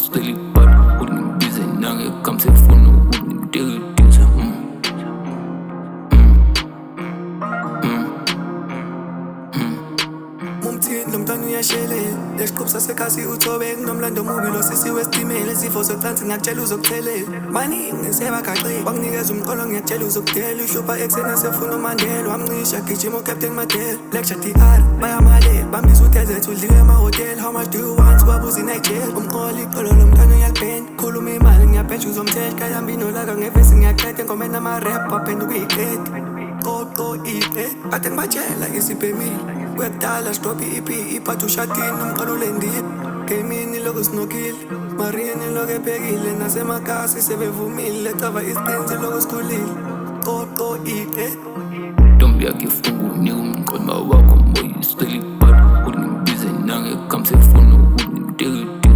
stille bad Uden vise nange kom til fundet uden det disse Mumthini lo mntwana uyashelela lesiqhubu sasekhasi uthobeka nomlando mubi lo sisi wesitimela izifo zocansi ngiyakutshela uzokuthelela baningi sebagaqile banginikeza umqolo ngiyakutshela uzokudela uhlupha ekuseni asefuna umandela wamncisha gijima uCaptain Madela lecture DR bayamalela bambiza udezethu udliwe emahhotela how much do you want babuza iNigeria umqolo iqolo lo mntwana uyalibhenda khuluma imali ngiyabheja uzomthela kayambino laka ngevesi ngiyaqeda engomeni ama-rap aphenduka iyiqeda qoqo iqeda kade ngibatshela isibhemile kuyakudala stop i-EP iphatha ushadini umqalo ulendile ngemini lokho sinokile marini lokho ebhekile nasemakasi sebevumile cava isiqinsi lokho sikhulile qoqo iqeda Ntombi yakhe ifunga unika umqondo wakho moya stille bad Uden vise nange kom til fundet uden det